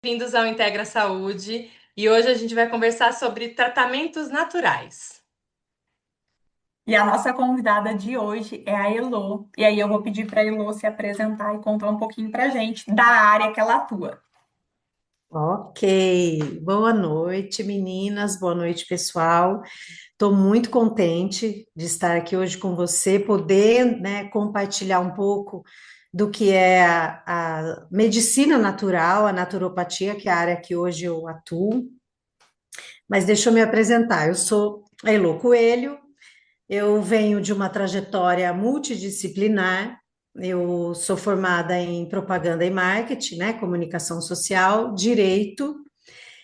Bem-vindos ao Integra Saúde e hoje a gente vai conversar sobre tratamentos naturais. E a nossa convidada de hoje é a Elô. E aí eu vou pedir para a Elô se apresentar e contar um pouquinho para a gente da área que ela atua. Ok, boa noite, meninas, boa noite, pessoal. Estou muito contente de estar aqui hoje com você, poder, né, compartilhar um pouco do que é a medicina natural, a naturopatia, que é a área que hoje eu atuo. Mas deixa eu me apresentar. Eu sou a Elô Coelho, eu venho de uma trajetória multidisciplinar. Eu sou formada em propaganda e marketing, né, comunicação social, direito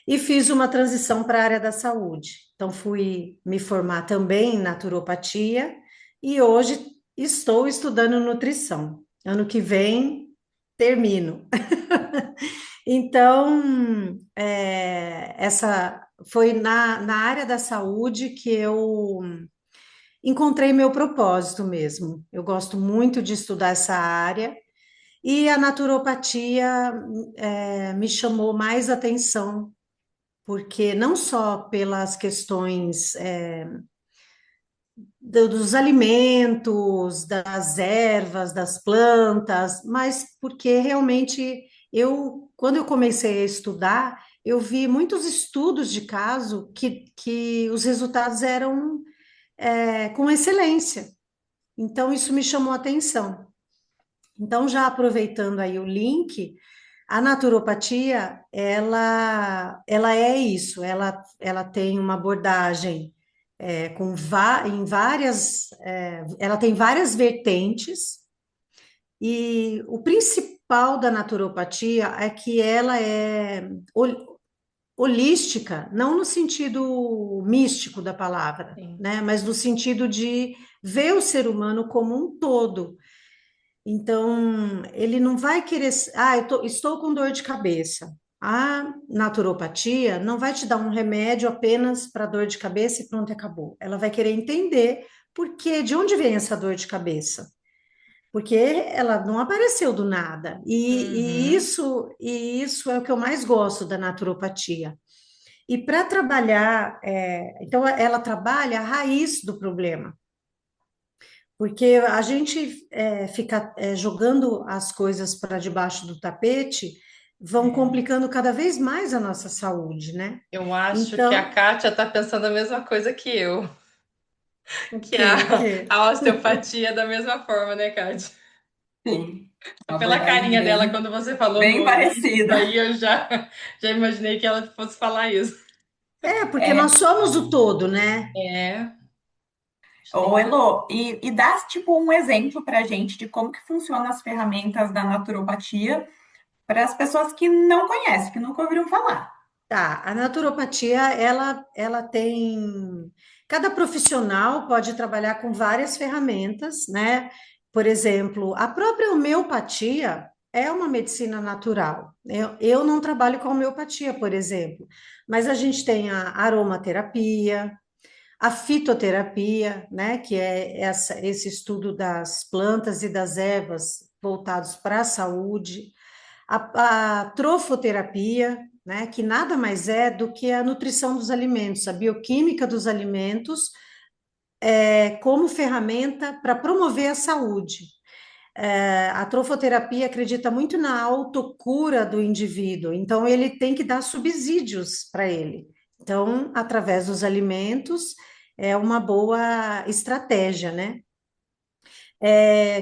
e fiz uma transição para a área da saúde. Então, fui me formar também em naturopatia e hoje estou estudando nutrição. Ano que vem, termino. Então, essa foi na área da saúde que eu encontrei meu propósito mesmo. Eu gosto muito de estudar essa área e a naturopatia me chamou mais atenção porque não só pelas questões dos alimentos, das ervas, das plantas, mas porque realmente quando eu comecei a estudar, eu vi muitos estudos de caso que os resultados eram com excelência. Então, isso me chamou a atenção. Então, já aproveitando aí o link, a naturopatia, ela é isso, ela tem uma abordagem em várias, ela tem várias vertentes, e o principal da naturopatia é que ela é holística, não no sentido místico da palavra, Sim. né, mas no sentido de ver o ser humano como um todo. Então, ele não vai querer. Estou com dor de cabeça. A naturopatia não vai te dar um remédio apenas para dor de cabeça e pronto, acabou. Ela vai querer entender de onde vem essa dor de cabeça. Porque ela não apareceu do nada. Uhum. E isso é o que eu mais gosto da naturopatia. E para trabalhar, então ela trabalha a raiz do problema. Porque a gente fica jogando as coisas para debaixo do tapete, vão É. complicando cada vez mais a nossa saúde, né? Eu acho que a Então, Kátia está pensando a mesma coisa que eu, o que quê? O quê? a osteopatia é da mesma forma, né, Kátia? Sim, uma Pela abordagem carinha dela, bem, quando você falou no bem holístico, parecida. aí eu já imaginei que ela fosse falar isso. Porque É, nós somos o todo, né? É, ô Elô, e dá tipo um exemplo para a gente de como que funcionam as ferramentas da naturopatia para as pessoas que não conhecem, que nunca ouviram falar. Tá, a naturopatia, ela tem. Cada profissional pode trabalhar com várias ferramentas, né? Por exemplo, a própria homeopatia é uma medicina natural. Eu não trabalho com homeopatia, por exemplo, mas a gente tem a aromaterapia, a fitoterapia, né? Que é esse estudo das plantas e das ervas voltados para a saúde, a trofoterapia, né, que nada mais é do que a nutrição dos alimentos, a bioquímica dos alimentos, como ferramenta para promover a saúde. A trofoterapia acredita muito na autocura do indivíduo, então ele tem que dar subsídios para ele. Então, através dos alimentos, é uma boa estratégia, né?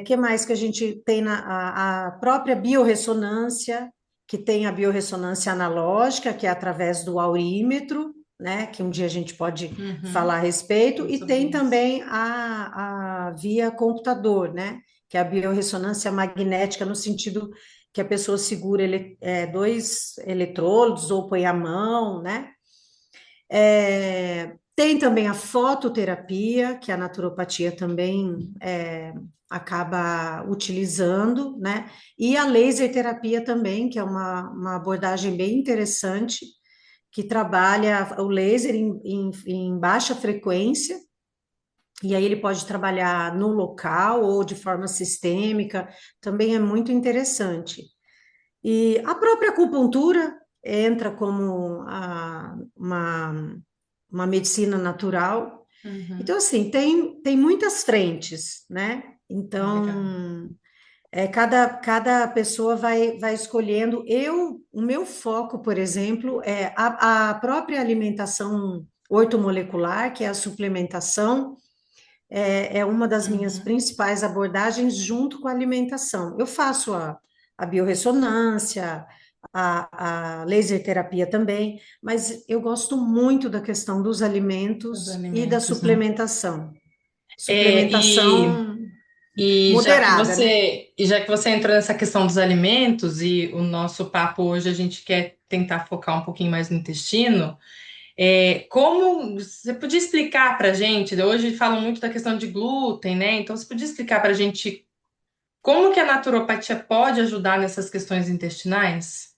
Que mais que a gente tem a própria biorressonância, que tem a biorressonância analógica, que é através do aurímetro, né? Que um dia a gente pode Uhum. falar a respeito, e Sobre tem isso. também a via computador, né? Que é a biorressonância magnética, no sentido que a pessoa segura dois eletrodos ou põe a mão, né? Tem também a fototerapia, que a naturopatia também acaba utilizando, né? E a laser terapia também, que é uma abordagem bem interessante, que trabalha o laser em baixa frequência, e aí ele pode trabalhar no local ou de forma sistêmica, também é muito interessante. E a própria acupuntura, entra como uma medicina natural. Uhum. Então, assim, tem muitas frentes, né? Legal. Então, cada pessoa vai escolhendo. O meu foco, por exemplo, é a própria alimentação ortomolecular, que é a suplementação, é uma das minhas Uhum. principais abordagens junto com a alimentação. Eu faço a biorressonância, a laser terapia também, mas eu gosto muito da questão dos Os alimentos e da alimentos, né? suplementação. É, Suplementação e moderada, né? já que você entrou nessa questão dos alimentos e o nosso papo hoje a gente quer tentar focar um pouquinho mais no intestino, como você podia explicar para a gente? Hoje falam muito da questão de glúten, né? Então você podia explicar para a gente como que a naturopatia pode ajudar nessas questões intestinais?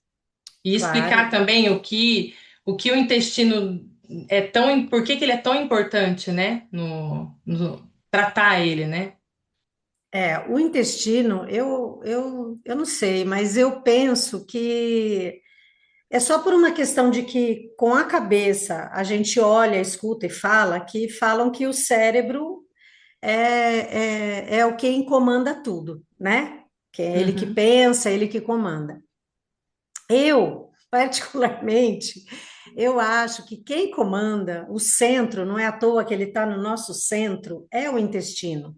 E explicar Claro. também o que o intestino por que que ele é tão importante, né? No tratar ele, né? O intestino, eu não sei, mas eu penso que é só por uma questão de que, com a cabeça, a gente olha, escuta e fala, que falam que o cérebro é o quem comanda tudo, né? Que é ele que Uhum. pensa, ele que comanda. Eu, particularmente, eu acho que quem comanda o centro, não é à toa que ele está no nosso centro, é o intestino.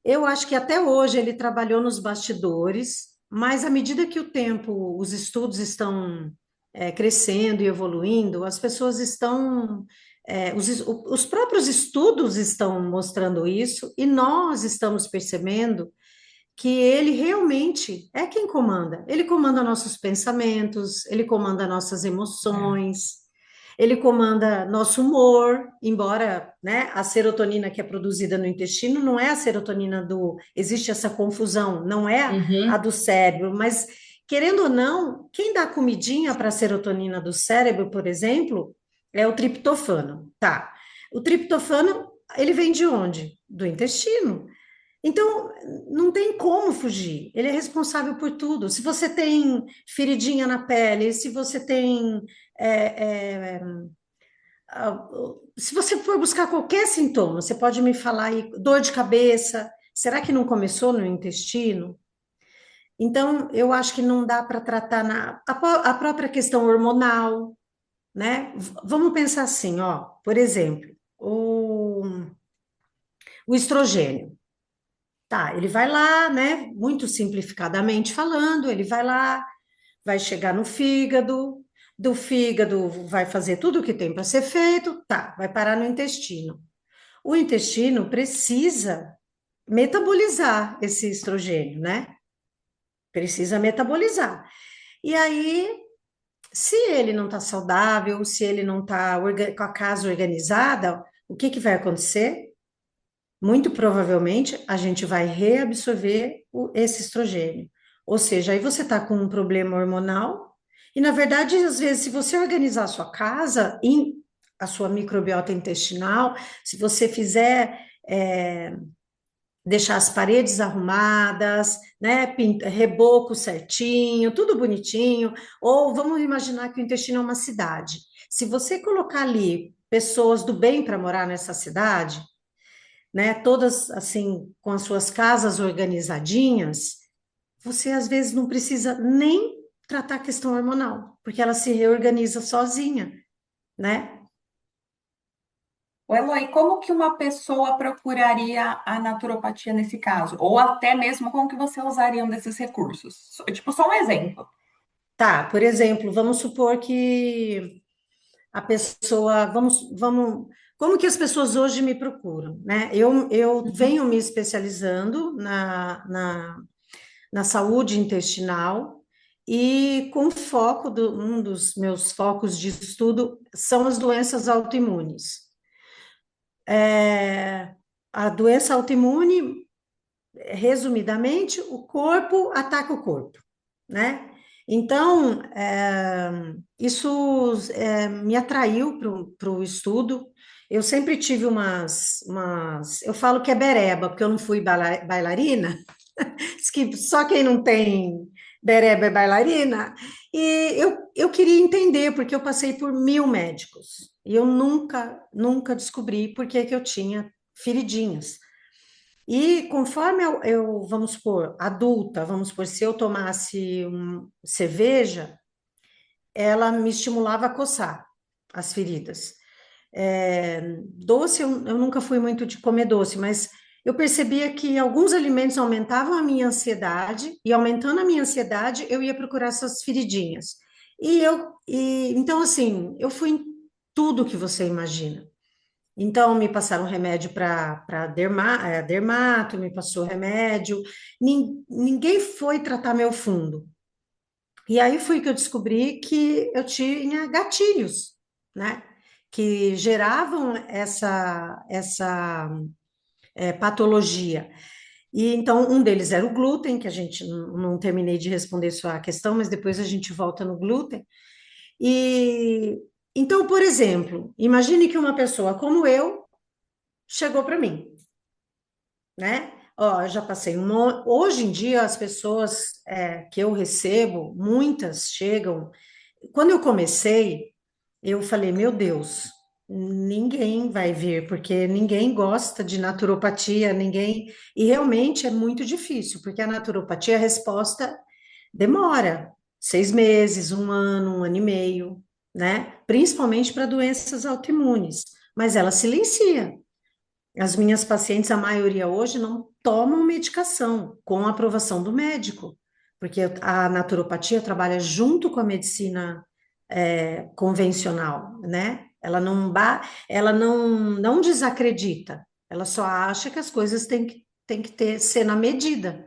Eu acho que até hoje ele trabalhou nos bastidores, mas à medida que o tempo, os estudos estão crescendo e evoluindo, as pessoas estão, os próprios estudos estão mostrando isso, e nós estamos percebendo que ele realmente é quem comanda. Ele comanda nossos pensamentos, ele comanda nossas É. emoções, ele comanda nosso humor, embora, né, a serotonina que é produzida no intestino não é a serotonina do. Existe essa confusão, não é a Uhum. do cérebro, mas querendo ou não, quem dá comidinha para a serotonina do cérebro, por exemplo, é o triptofano, tá? O triptofano, ele vem de onde? Do intestino. Então, não tem como fugir. Ele é responsável por tudo. Se você tem feridinha na pele, se você tem. é, é, ah, Se você for buscar qualquer sintoma, você pode me falar aí, dor de cabeça, será que não começou no intestino? Então, eu acho que não dá para tratar a própria questão hormonal, né? Vamos pensar assim, ó, por exemplo, o estrogênio. Tá, ele vai lá, né? Muito simplificadamente falando, ele vai lá, vai chegar no fígado, do fígado vai fazer tudo o que tem para ser feito, tá, vai parar no intestino. O intestino precisa metabolizar esse estrogênio, né? Precisa metabolizar. E aí, se ele não está saudável, se ele não está com a casa organizada, o que que vai acontecer? Muito provavelmente a gente vai reabsorver esse estrogênio. Ou seja, aí você está com um problema hormonal, e na verdade, às vezes, se você organizar a sua casa, a sua microbiota intestinal, se você fizer, deixar as paredes arrumadas, né, reboco certinho, tudo bonitinho, ou vamos imaginar que o intestino é uma cidade. Se você colocar ali pessoas do bem para morar nessa cidade, né, todas assim com as suas casas organizadinhas, você às vezes não precisa nem tratar a questão hormonal, porque ela se reorganiza sozinha, né? O Eloy, como que uma pessoa procuraria a naturopatia nesse caso? Ou até mesmo como que você usaria um desses recursos? Tipo, só um exemplo. Tá, por exemplo, vamos supor que a pessoa, como que as pessoas hoje me procuram, né? Eu venho me especializando na saúde intestinal e com foco, um dos meus focos de estudo são as doenças autoimunes. A doença autoimune, resumidamente, o corpo ataca o corpo, né? Então, isso me atraiu para o estudo. Eu sempre tive eu falo que é bereba, porque eu não fui bailarina, diz que só quem não tem Bereba é bailarina. E eu queria entender, porque eu passei por 1000 médicos. E eu nunca descobri por que que eu tinha feridinhas. E conforme vamos supor, adulta, vamos supor, se eu tomasse cerveja, ela me estimulava a coçar as feridas. Doce, eu nunca fui muito de comer doce, mas eu percebia que alguns alimentos aumentavam a minha ansiedade, e aumentando a minha ansiedade, eu ia procurar essas feridinhas. Então, assim, eu fui em tudo que você imagina. Então, me passaram remédio para dermato, me passou remédio, ninguém foi tratar meu fundo. E aí foi que eu descobri que eu tinha gatilhos, né? Que geravam essa patologia. E então, um deles era o glúten, que a gente não terminei de responder sua questão, mas depois a gente volta no glúten. E então, por exemplo, imagine que uma pessoa como eu chegou para mim, né? Ó, eu já passei Hoje em dia, as pessoas que eu recebo, muitas chegam. Quando eu comecei, eu falei, meu Deus, ninguém vai vir, porque ninguém gosta de naturopatia, ninguém. E realmente é muito difícil, porque a naturopatia, a resposta demora 6 meses, 1 ano, 1 ano e meio, né? Principalmente para doenças autoimunes, mas ela silencia. As minhas pacientes, a maioria hoje, não tomam medicação com a aprovação do médico, porque a naturopatia trabalha junto com a medicina convencional, né? Ela não desacredita, ela só acha que as coisas têm que ser na medida,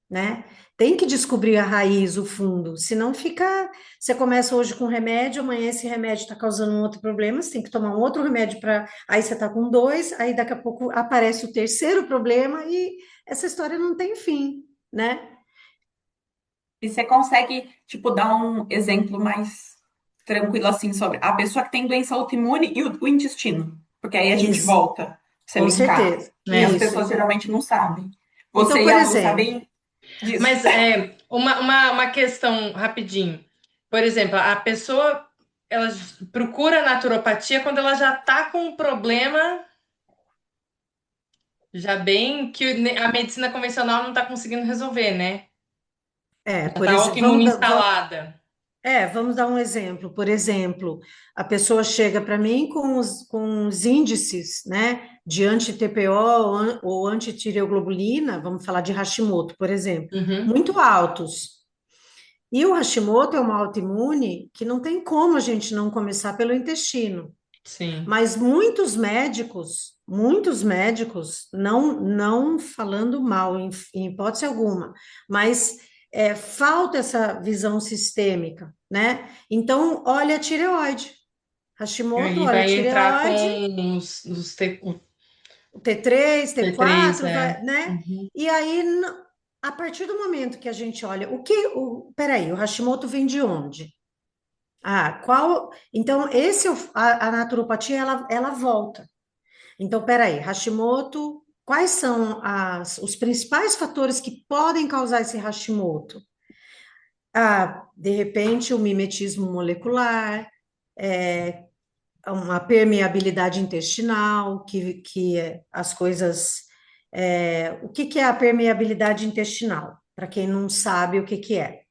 né? Tem que descobrir a raiz, o fundo, senão fica. Você começa hoje com remédio, amanhã esse remédio está causando um outro problema, você tem que tomar um outro remédio para. Aí você está com dois, aí daqui a pouco aparece o terceiro problema e essa história não tem fim, né? E você consegue, tipo, dar um exemplo mais tranquilo, assim, sobre a pessoa que tem doença autoimune e o intestino? Porque aí a gente Isso, volta a se com linkar. certeza. E as né? Isso. pessoas geralmente não sabem. Então, Você e por a Lu exemplo, sabem disso. Mas uma questão rapidinho. Por exemplo, a pessoa ela procura naturopatia quando ela já está com um problema já bem que a medicina convencional não está conseguindo resolver, né? Já por está exemplo, autoimune instalada. vamos dar um exemplo. Por exemplo, a pessoa chega para mim com os índices, né, de anti-TPO ou anti-tireoglobulina, vamos falar de Hashimoto, por exemplo, Uhum, muito altos. E o Hashimoto é uma autoimune que não tem como a gente não começar pelo intestino. sim. Mas muitos médicos, não falando mal em hipótese alguma, mas falta essa visão sistêmica, né? Então, olha a tireoide. E Hashimoto, aí olha a vai entrar tireoide, com o o T3, T3, T4, é. né? Uhum. E aí, a partir do momento que a gente olha, peraí, o Hashimoto vem de onde? Então, a naturopatia, ela volta. Então, peraí, Hashimoto, quais são os principais fatores que podem causar esse Hashimoto? De repente, o mimetismo molecular, uma permeabilidade intestinal, que as coisas. O que é a permeabilidade intestinal? Para quem não sabe o que é.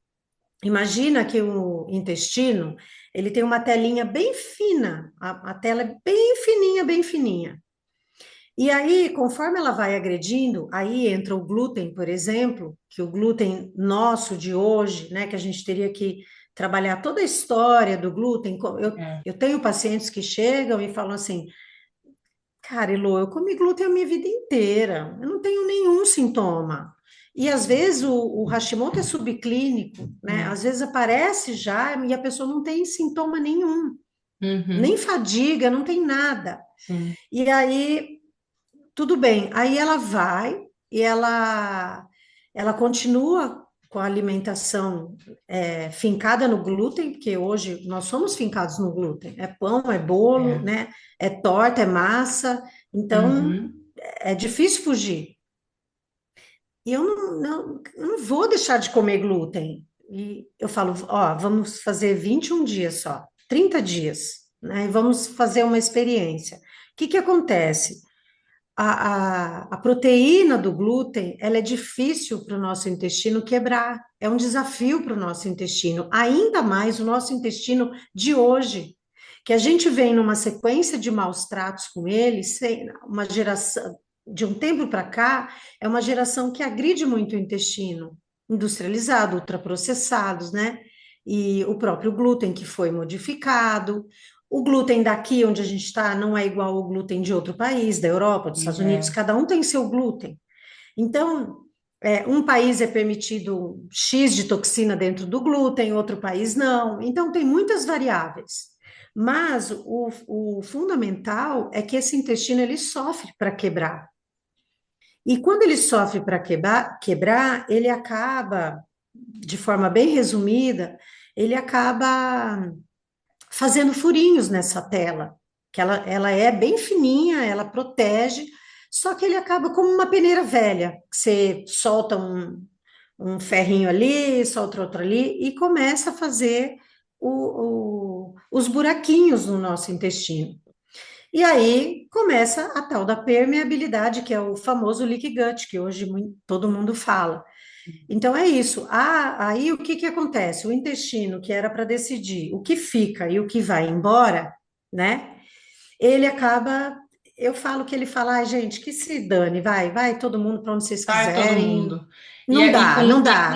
Imagina que o intestino, ele tem uma telinha bem fina, a tela é bem fininha, bem fininha. E aí, conforme ela vai agredindo, aí entra o glúten, por exemplo, que o glúten nosso de hoje, né, que a gente teria que trabalhar toda a história do glúten. É. Eu tenho pacientes que chegam e falam assim, cara, Elô, eu comi glúten a minha vida inteira, eu não tenho nenhum sintoma. E às vezes o Hashimoto é subclínico, né? Às vezes aparece já e a pessoa não tem sintoma nenhum, nem Uhum, fadiga, não tem nada. sim. E aí tudo bem. Aí ela vai e ela continua com a alimentação fincada no glúten, porque hoje nós somos fincados no glúten. É pão, é bolo, É. né? É torta, é massa. Então Uhum. é difícil fugir. E eu não vou deixar de comer glúten. E eu falo, ó, vamos fazer 21 dias só, 30 dias, né? E vamos fazer uma experiência. O que que acontece? A proteína do glúten, ela é difícil para o nosso intestino quebrar, é um desafio para o nosso intestino, ainda mais o nosso intestino de hoje, que a gente vem numa sequência de maus tratos com ele, uma geração, de um tempo para cá, é uma geração que agride muito o intestino, industrializado, ultraprocessados, né? E o próprio glúten que foi modificado, o glúten daqui onde a gente está não é igual ao glúten de outro país, da Europa, dos Estados Unidos, É. cada um tem seu glúten. Então, um país é permitido X de toxina dentro do glúten, outro país não. Então, tem muitas variáveis. Mas o fundamental é que esse intestino ele sofre para quebrar. E quando ele sofre para quebrar, ele acaba, de forma bem resumida, ele acaba fazendo furinhos nessa tela, que ela é bem fininha, ela protege, só que ele acaba como uma peneira velha, que você solta um ferrinho ali, solta outro ali, e começa a fazer os buraquinhos no nosso intestino. E aí começa a tal da permeabilidade, que é o famoso leaky gut, que hoje todo mundo fala. Então é isso. Aí o que que acontece? O intestino, que era para decidir o que fica e o que vai embora, né? Ele acaba. Eu falo que ele fala, ai, gente, que se dane, vai todo mundo para onde vocês Sai todo quiserem. mundo. E, Não dá, não dá.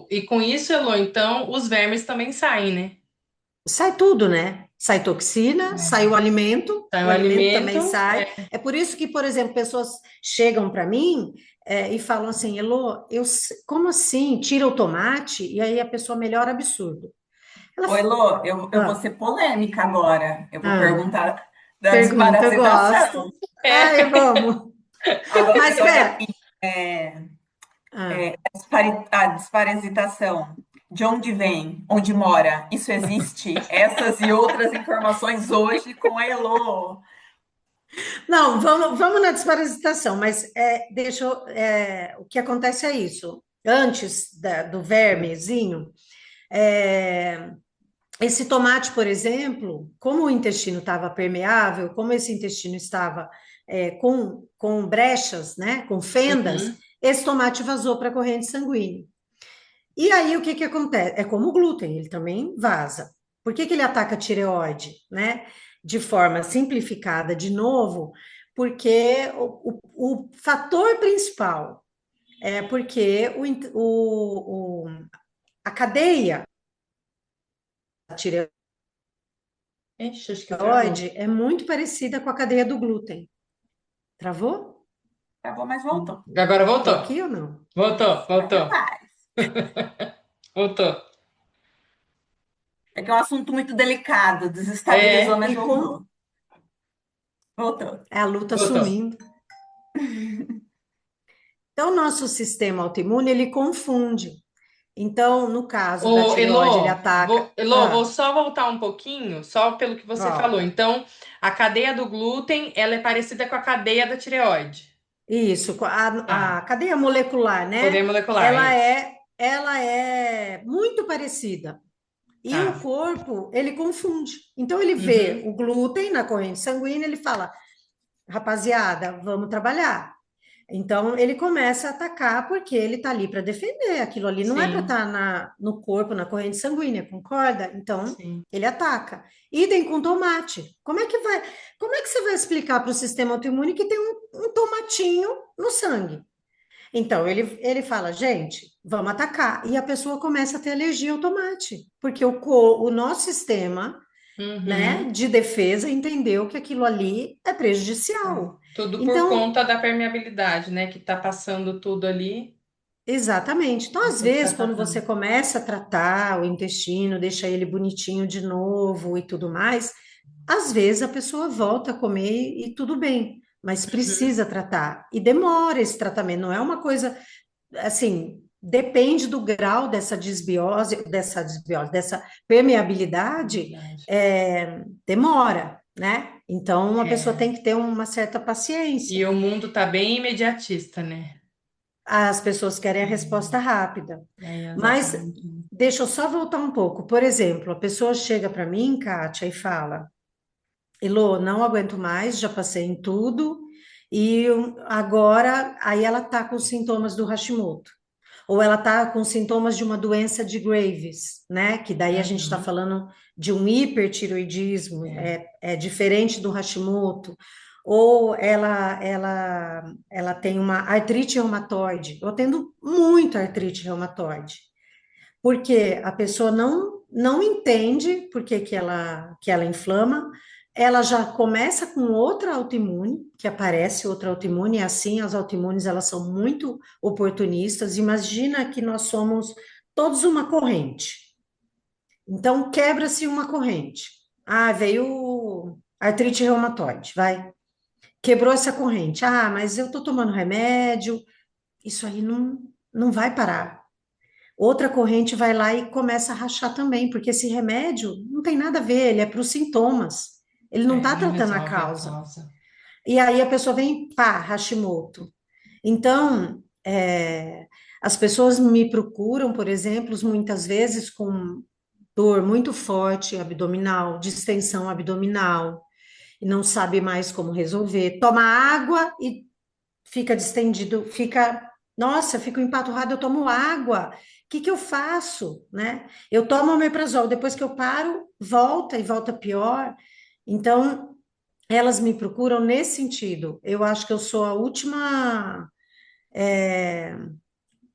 e com isso, Elô, então, os vermes também saem, né? Sai tudo, né? Sai toxina, sai Sai o o alimento também alimento. sai. É por isso que, por exemplo, pessoas chegam para mim e falam assim, Elô, como assim? Tira o tomate e aí a pessoa melhora absurdo. Ela, Ô, Elô, eu vou ah, ser polêmica agora. Eu vou ah, perguntar da pergunta, eu gosto. desparasitação. É. Ai, vamos. Agora, Mas espera. assim, é, Ah, a desparasitação, de onde vem, onde mora, isso existe? Essas e outras informações hoje com a Elô. não, vamos na desparasitação, mas o que acontece é isso. Antes do vermezinho, é, esse tomate, por exemplo, como o intestino estava permeável, como esse intestino estava com brechas, né, com fendas, Uhum. esse tomate vazou para a corrente sanguínea. E aí o que que acontece? É como o glúten, ele também vaza. Por que que ele ataca a tireoide, né? De forma simplificada, de novo, porque o fator principal é porque a cadeia da Ixi, acho que travou. tireoide é muito parecida com a cadeia do glúten. Travou? Acabou, mas voltou. Agora Tô voltou. aqui ou não? Voltou, Até voltou, mais. voltou. É que é um assunto muito delicado, desestabilizou, É, mas E com voltou. Voltou. a luta voltou. sumindo. Então, o nosso sistema autoimune, ele confunde. Então, no caso da Ô, tireoide, ele Elô, ataca. Vou só voltar um pouquinho, só pelo que você falou. Volta. Então, a cadeia do glúten, ela é parecida com a cadeia da tireoide. Isso, a Tá. cadeia molecular, Poder né? molecular, isso. Ela é muito parecida. E o Tá. corpo, ele confunde. Então, ele vê Uhum. o glúten na corrente sanguínea, ele fala, rapaziada, vamos trabalhar. Então, ele começa a atacar porque ele está ali para defender. Aquilo ali não é para Sim, estar no corpo, na corrente sanguínea, concorda? Então, sim. ele ataca. Idem com tomate. Como é que você vai explicar para o sistema autoimune que tem um tomatinho no sangue? Então, ele fala, gente, vamos atacar. E a pessoa começa a ter alergia ao tomate, porque o nosso sistema, né, Uhum. de defesa entendeu que aquilo ali é Tá. prejudicial. Tudo por Então, conta da permeabilidade, né? Que tá passando tudo ali exatamente. Então, e às tem que estar vezes, quando atacando. você começa a tratar o intestino, deixa ele bonitinho de novo e tudo mais, às vezes a pessoa volta a comer e tudo bem, mas Uhum. precisa tratar. E demora esse tratamento, não é uma coisa assim, depende do grau dessa permeabilidade, Verdade. demora, né? Então, a pessoa É. tem que ter uma certa paciência. E o mundo tá bem imediatista, né? as pessoas querem a resposta rápida. Mas Exatamente. deixa eu só voltar um pouco. Por exemplo, a pessoa chega para mim, Kátia, e fala: Elô, não aguento mais, já passei em tudo, e agora aí ela está com sintomas do Hashimoto. Ou ela está com sintomas de uma doença de Graves, né? Que daí a gente está Uhum. falando de um hipertiroidismo, É. é diferente do Hashimoto. Ou ela tem uma artrite reumatoide. Eu tendo muito artrite reumatoide, porque a pessoa não entende por que que ela inflama, ela já começa com outra autoimune, que aparece outra autoimune, e assim as autoimunes elas são muito oportunistas. Imagina que nós somos todos uma corrente. Então quebra-se uma corrente. Ah, veio artrite reumatoide, vai. Quebrou essa corrente. Ah, mas eu tô tomando remédio, isso aí não vai parar. Outra corrente vai lá e começa a rachar também, porque esse remédio não tem nada a ver, ele é para os sintomas. Ele não está Não tratando a resolve a causa. causa. E aí a pessoa vem, pá, Hashimoto. Então, as pessoas me procuram, por exemplo, muitas vezes com dor muito forte abdominal, distensão abdominal, e não sabe mais como resolver. Toma água e fica distendido, nossa, eu fico empaturrada, eu tomo água. O que que eu faço, né? Eu tomo omeprazol, depois que eu paro, volta e volta pior. Então, elas me procuram nesse sentido. Eu acho que eu sou a última, é,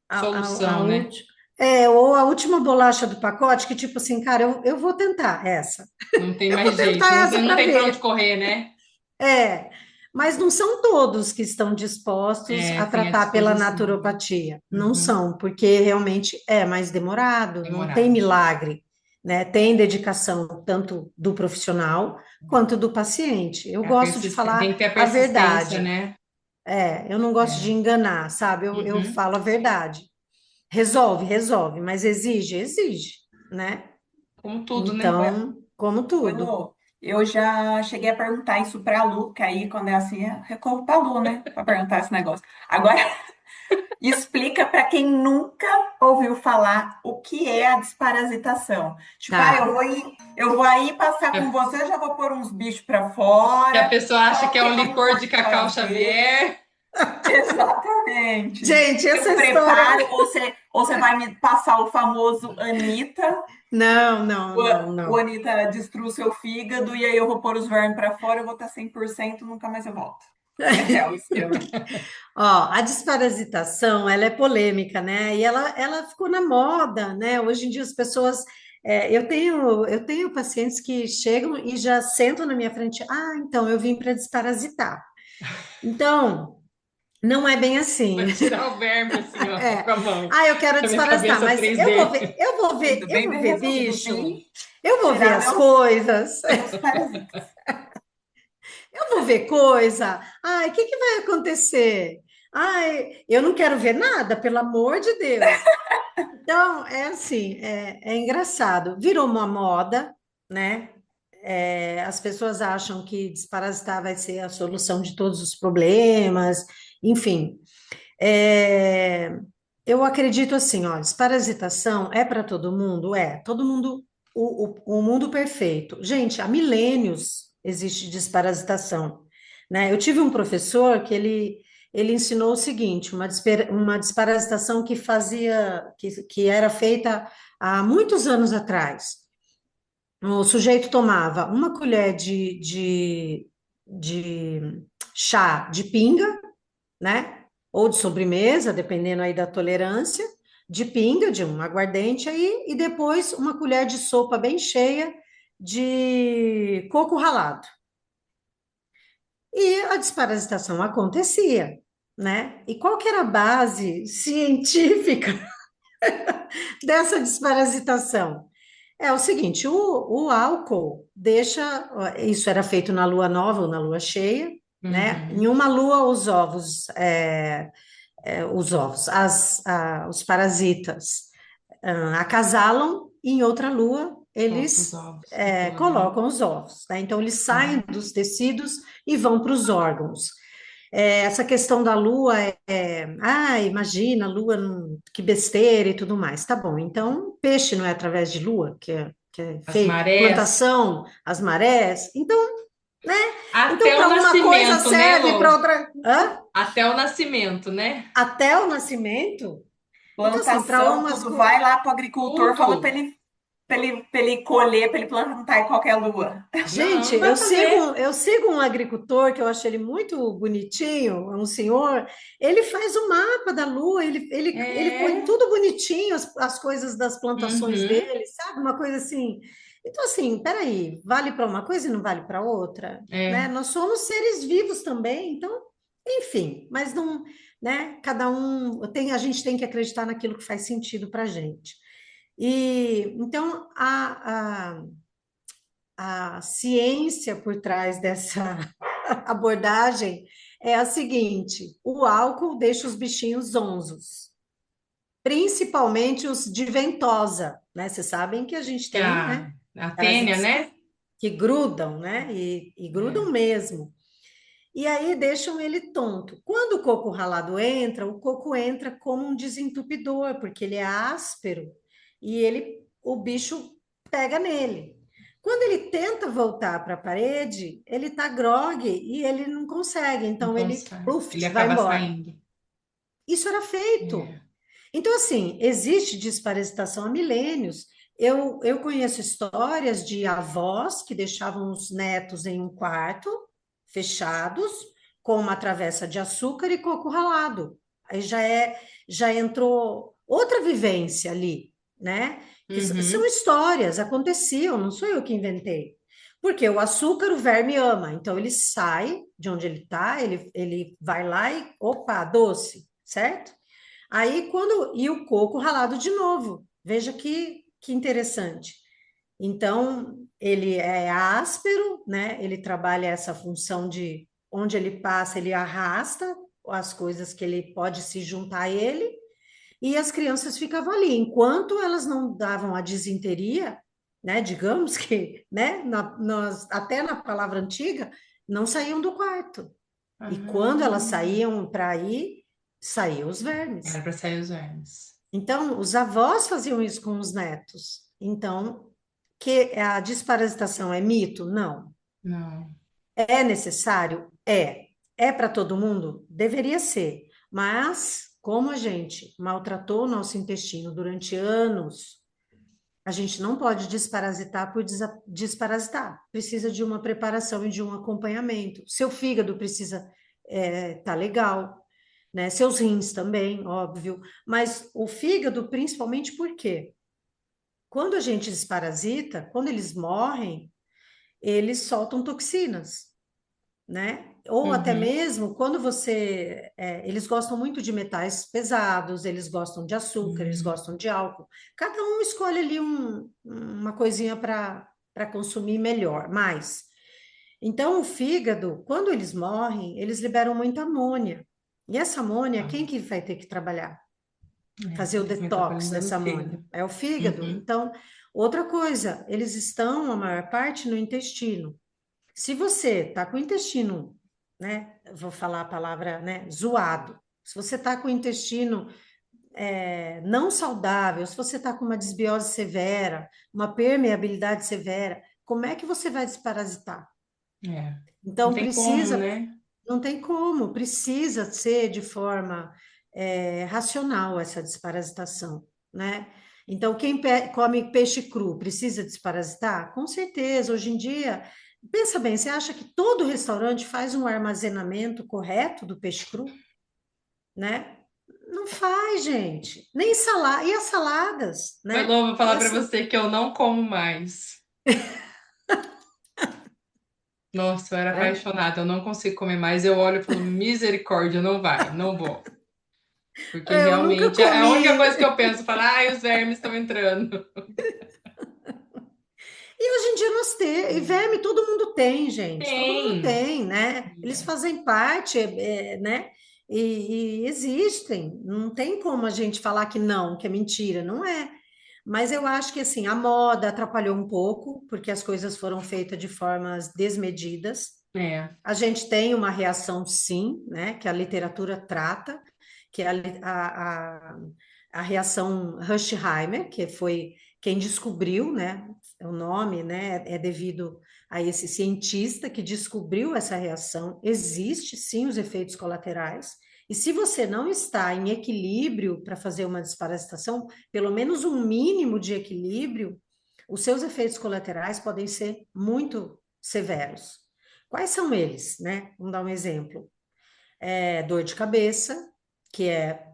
a Solução, né? última, ou a última bolacha do pacote, que tipo assim, cara, eu vou tentar essa. Não tem Eu vou mais jeito, tentar essa não para tem para onde ver. correr, né? É, mas não são todos que estão dispostos É, a tem a tratar pela disposição. naturopatia. Não Uhum. são, porque realmente é mais demorado, não tem Demorado. milagre, né? Tem dedicação tanto do profissional quanto do paciente. Eu É a gosto de Tem que falar ter a a persistência, verdade. né? Eu não gosto de É. enganar, sabe? Eu Uhum. falo a verdade. Resolve, resolve, mas exige, exige, né? Como tudo, né? Então, como tudo. Elô, eu já cheguei a perguntar isso para a Lu, que aí quando é assim, recorro para a Lu, né? Para perguntar esse negócio. Agora, explica para quem nunca ouviu falar o que é a desparasitação. Tipo, Tá. eu vou aí passar com você, eu já vou pôr uns bichos para fora. Que a pessoa acha que é um Qualquer um licor de pode Cacau fazer. Xavier. Gente, Exatamente. essa Eu história. preparo, ou você vai me passar o famoso Anitta, Não, não, não, o não. Anitta destrua o seu fígado, e aí eu vou pôr os vermes para fora, eu vou estar 100%, nunca mais eu volto. Como é que é o esquema? Ó, a desparasitação, ela é polêmica, né? E ela ficou na moda, né? Hoje em dia as pessoas, eu tenho pacientes que chegam e já sentam na minha frente. Ah, então eu vim para desparasitar. Então, não é bem Vai assim. tirar o verme assim, ó, É. com a mão. Ah, eu quero Da minha desparasitar, cabeça mas eu vou 3D. ver, eu vou ver, Tudo eu bem, vou bem ver resolvido. bicho, Vim eu vou ver tirar as coisas. meus parasitas. Eu vou ver coisa. Ai, o que que vai acontecer? Ai, eu não quero ver nada, pelo amor de Deus. Então, é assim, é engraçado. Virou uma moda, né? As pessoas acham que desparasitar vai ser a solução de todos os problemas, enfim. É, eu acredito assim, ó, desparasitação é para todo mundo? É, todo mundo, o mundo perfeito. Gente, há milênios existe desparasitação, né? Eu tive um professor que ele ensinou o seguinte, uma desparasitação que era feita há muitos anos atrás. O sujeito tomava uma colher de chá de pinga, né? Ou de sobremesa, dependendo aí da tolerância, de pinga, de um aguardente aí, e depois uma colher de sopa bem cheia de coco ralado. E a desparasitação acontecia, né? E qual que era a base científica dessa desparasitação? É o seguinte, o álcool deixa, isso era feito na lua nova ou na lua cheia, né? Em Uhum. uma lua, os ovos, os parasitas acasalam, e em outra lua Coloca os eles ovos. Uhum. colocam os ovos, né? Então eles saem Uhum. dos tecidos e vão para os órgãos. Essa questão da lua imagina, lua, que besteira e tudo mais. Tá bom, então peixe não é através de lua que é As feito, marés, plantação, as marés. Então, né? Então, até o para uma coisa nascimento, né, serve, para Lô? outra. Hã? Até o nascimento, né? Até o nascimento? Então, assim, para Plantação, umas tudo coisas. vai lá para o agricultor, fala Tudo. para ele colher, para ele plantar em qualquer lua. Não, Gente, não vai fazer. eu sigo um agricultor que eu acho ele muito bonitinho, é um senhor. Ele faz o mapa da lua, ele põe É. tudo bonitinho, as coisas das plantações Uhum. dele, sabe? Uma coisa assim. Então, assim, peraí, vale para uma coisa e não vale para outra, né? É. Nós somos seres vivos também, então, enfim, mas não, né? Cada um tem, a gente tem que acreditar naquilo que faz sentido para a gente. E então a ciência por trás dessa abordagem é a seguinte: o álcool deixa os bichinhos zonzos, principalmente os de ventosa, né? Vocês sabem que a gente Que tem, né? a tênia, Parasitas né? que grudam, né? E grudam É. mesmo. E aí deixam ele tonto. Quando o coco ralado entra, o coco entra como um desentupidor, porque ele é áspero e o bicho pega nele. Quando ele tenta voltar para a parede, ele tá grogue e ele não consegue, Não então ele, consegue. Ele pluft, vai acaba embora. saindo. Isso era feito. É. Então, assim, existe desparasitação há milênios. Eu conheço histórias de avós que deixavam os netos em um quarto, fechados, com uma travessa de açúcar e coco ralado. Aí já entrou outra vivência ali, né? Que são Uhum. histórias, aconteciam, não sou eu que inventei. Porque o açúcar o verme ama, então ele sai de onde ele está, ele vai lá e, opa, doce, certo? Aí quando e o coco ralado de novo. Veja que interessante. Então, ele é áspero, né? Ele trabalha essa função de onde ele passa, ele arrasta as coisas que ele pode se juntar a ele, e as crianças ficavam ali. Enquanto elas não davam a disenteria, né? Digamos que, né? Até na palavra antiga, não saíam do quarto. E quando elas Ah, saíam para ir, saíam os vermes. era para sair os vermes. Então, os avós faziam isso com os netos. Então, que a desparasitação é mito? Não. Não. É necessário? É. É para todo mundo? Deveria ser. Mas, como a gente maltratou o nosso intestino durante anos, a gente não pode desparasitar por desparasitar. Precisa de uma preparação e de um acompanhamento. Seu fígado precisa tá legal, né? Seus rins também, óbvio. Mas o fígado, principalmente por quê? Quando a gente desparasita, quando eles morrem, eles soltam toxinas, né? Ou até Uhum. mesmo quando eles gostam muito de metais pesados, eles gostam de açúcar, eles Uhum. gostam de álcool. Cada um escolhe ali uma coisinha para consumir melhor, mais. Então, o fígado, quando eles morrem, eles liberam muita amônia. E essa amônia, Ah, quem que vai ter que trabalhar? é. Fazer o Esse detox metabolismo é no dessa amônia? fígado. É o fígado. Uhum. Então, outra coisa, eles estão, a maior parte, no intestino. Se você está com o intestino, né? Vou falar a palavra, né? Zoado. Se você está com o intestino não saudável, se você está com uma desbiose severa, uma permeabilidade severa, como é que você vai desparasitar? É. Não Então, tem como, precisa, né? não tem como, precisa ser de forma racional essa desparasitação, né? Então, quem come peixe cru precisa desparasitar? Com certeza, hoje em dia, pensa bem, você acha que todo restaurante faz um armazenamento correto do peixe cru, né? Não faz, gente. Nem salada, e as saladas, Mas, né? Lô, vou falar para você que eu não como mais. Nossa, eu era Né? apaixonada, eu não consigo comer mais. Eu olho e falo, misericórdia, não vai, não vou. Porque Eu nunca realmente é a única comi. coisa que eu penso, falar, ai, os vermes estão entrando. E hoje em dia e verme todo mundo tem, gente, todo mundo Tem. tem, né? Eles fazem parte, né? E existem, não tem como a gente falar que não, que é mentira, não é. Mas eu acho que assim, a moda atrapalhou um pouco, porque as coisas foram feitas de formas desmedidas, É, A gente tem uma reação, sim, né, que a literatura trata, que é a reação Hersheimer, que foi quem descobriu, né, o nome, né, é devido a esse cientista que descobriu essa reação. Existe, sim, os efeitos colaterais, e se você não está em equilíbrio para fazer uma desparasitação, pelo menos um mínimo de equilíbrio, os seus efeitos colaterais podem ser muito severos. Quais são eles, né? Vamos dar um exemplo. Dor de cabeça,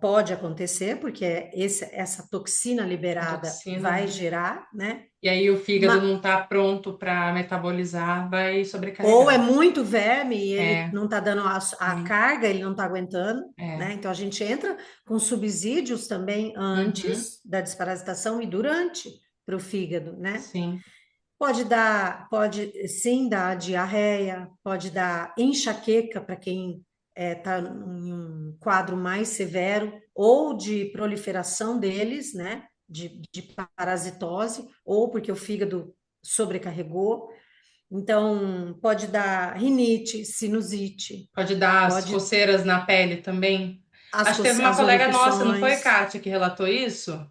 pode acontecer, porque essa toxina a liberada toxina, vai né? gerar, né? E aí o fígado Ma- não está pronto para metabolizar, vai ou sobrecarregar. é muito verme e ele É, não está dando a sim, carga, ele não está aguentando, é. né? Então a gente entra com subsídios também Uhum, antes da desparasitação e durante para o fígado, né? sim. Pode sim dar diarreia, pode dar enxaqueca para quem está em um quadro mais severo, ou de proliferação deles, né? De parasitose, ou porque o fígado sobrecarregou. Então, pode dar rinite, sinusite, Pode dar as pode coceiras na pele também. Acho que teve uma as colega nossa, não foi, erupções. Kátia, que relatou isso?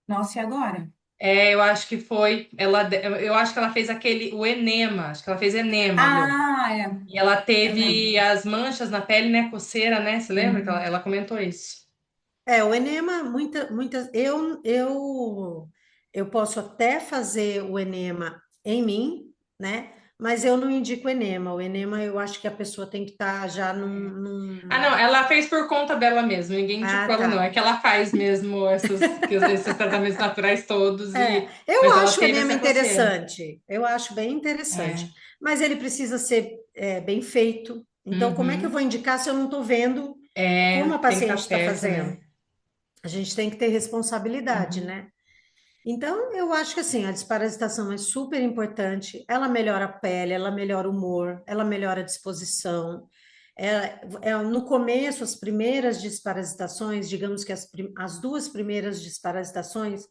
Nossa, e agora? É, eu acho que foi. Eu acho que ela fez o enema. Acho que ela fez enema, Lu. Ah, é. E ela Eu teve lembro. as manchas na pele, né? Coceira, né? Você lembra que Uhum. ela comentou isso? O enema, eu posso até fazer o enema em mim, né? Mas eu não indico enema. O enema, eu acho que a pessoa tem que estar já Ah, não, ela fez por conta dela mesma. Ninguém Ah, indicou ela, não. É tá. que ela faz mesmo esses tratamentos naturais todos, Eu mas ela acho o teve enema essa coceira. interessante. Eu acho bem interessante. É. Mas ele precisa ser bem feito. Então, como é que eu Uhum. vou indicar se eu não estou vendo como É, a tem que paciente estar está perto, fazendo? né? A gente tem que ter responsabilidade, Uhum. né? Então, eu acho que assim, a desparasitação é super importante. Ela melhora a pele, ela melhora o humor, ela melhora a disposição. No começo, as primeiras desparasitações, digamos que as duas primeiras desparasitações,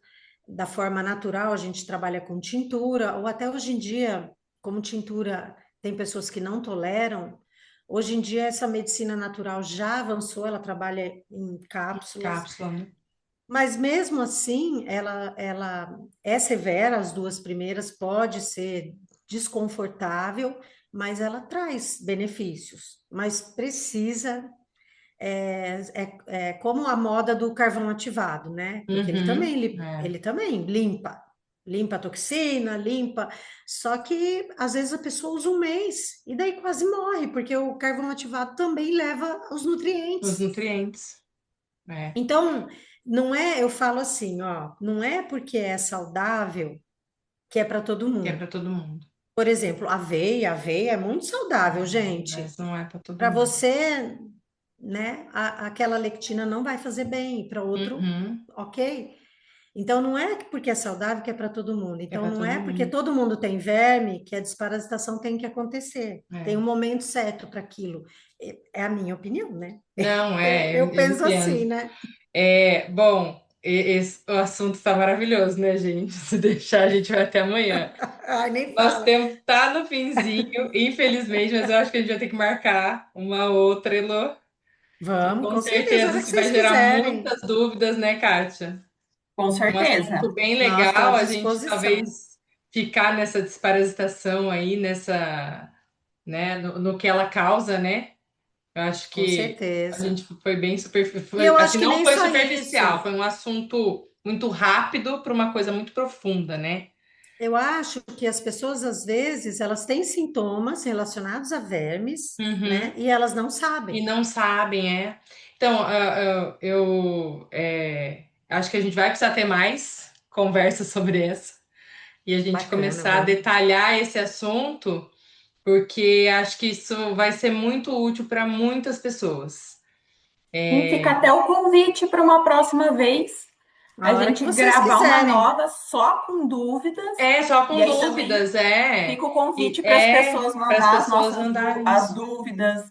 da forma natural, a gente trabalha com tintura, ou até hoje em dia, como tintura, tem pessoas que não toleram. Hoje em dia, essa medicina natural já avançou, ela trabalha em cápsulas. Cápsula, né? Mas mesmo assim, ela é severa, as duas primeiras, pode ser desconfortável, mas ela traz benefícios. Mas precisa, é como a moda do carvão ativado, né? Porque ele Uhum. também, É. ele também limpa a toxina, limpa. Só que às vezes a pessoa usa um mês e daí quase morre, porque o carvão ativado também leva os Os nutrientes. nutrientes. É. Então, não é, eu falo assim, ó, não é porque é saudável que é para todo Que é mundo. para todo mundo. Por exemplo, aveia é muito saudável, gente. Mas não é para todo Para mundo. você, né, aquela lectina não vai fazer bem, para outro, Uhum. ok? Então, não é porque é saudável que é para todo mundo. Que é Então, para não todo é porque mundo. todo mundo tem verme que a desparasitação tem que acontecer. Tem um É. momento certo para aquilo. É a minha opinião, né? Não, Eu eu penso entendo. assim, né? Bom, o assunto está maravilhoso, né, gente? Se deixar, a gente vai até amanhã. Ai, nem Nosso fala. tempo tá no finzinho, infelizmente, mas eu acho que a gente vai ter que marcar uma outra, Elô, que Vamos, com com certeza, a certeza hora que isso vai vocês gerar quiserem. muitas dúvidas, né, Kátia? Com Um certeza. assunto bem Nós estou à legal, a gente disposição, talvez ficar nessa desparasitação aí, né, no que ela causa, né? Eu acho com que a certeza. gente foi bem E eu assim, acho que não nem foi só superficial, isso. foi um assunto muito rápido para uma coisa muito profunda, né? Eu acho que as pessoas, às vezes, elas têm sintomas relacionados a vermes, né? Uhum. E elas não E sabem. não sabem, é. Então, acho que a gente vai precisar ter mais conversa sobre isso e a gente Bacana, começar a vamos. detalhar esse assunto, porque acho que isso vai ser muito útil para muitas pessoas. E fica até o convite para uma próxima vez A a hora que gente vocês gravar uma quiserem. nova só com dúvidas. É, só E com aí também dúvidas, é. fica o E convite para as é pessoas para as mandar pessoas mandarem as isso. dúvidas,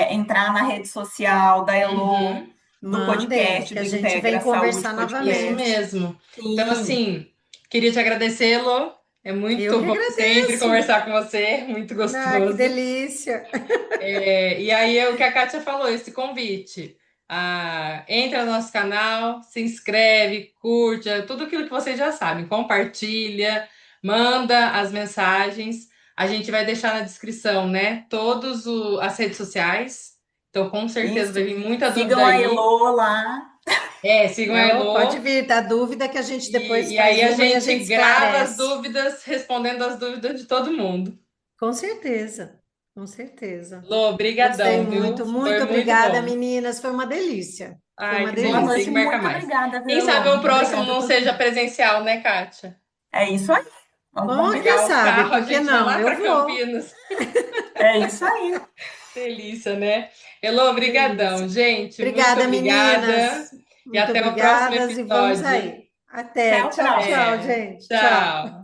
entrar na rede social da Elo, Uhum. no Mandem, podcast que a do gente vem Integra Saúde conversar Isso Podcast. novamente. mesmo. Então, Sim, assim, queria te agradecê-lo. É Eu muito que bom sempre agradeço. conversar com você, muito Ah, que gostoso. delícia. E aí é o que a Kátia falou, esse convite. Entra no nosso canal, se inscreve, curte, tudo aquilo que vocês já sabem, compartilha, manda as mensagens. A gente vai deixar na descrição, né? Todas as redes sociais. Então, com certeza vai Isso. vir muita dúvida Sigam a aí. Elô lá. Sigam a Não, pode Elô. vir, dá dúvida que a gente depois E aí faz a uma e a gente gente grava as esclarece. dúvidas, respondendo as dúvidas de todo mundo. Com certeza, com certeza. Lô, Gostei brigadão, viu? muito, Foi muito muito obrigada, bom. meninas. Foi uma delícia. Foi Ai, uma que bom. Boa Tem que noite, delícia. marcar muito mais. obrigada, viu, Quem sabe Elô? o Muito próximo obrigada a não todo seja mundo. presencial, né, Kátia? É isso aí. Vamos Bom, quem combinar. Pegar o sabe? carro, a Por que gente vai não? lá Eu para vou. Campinas. É isso aí. Delícia, né? Elô, brigadão, Delícia. gente. Muito Obrigada, obrigada. meninas. E Muito até o próximo obrigadas e vamos episódio. aí. Até. Até o Tchau, tchau, próximo. É, gente. Tchau. tchau.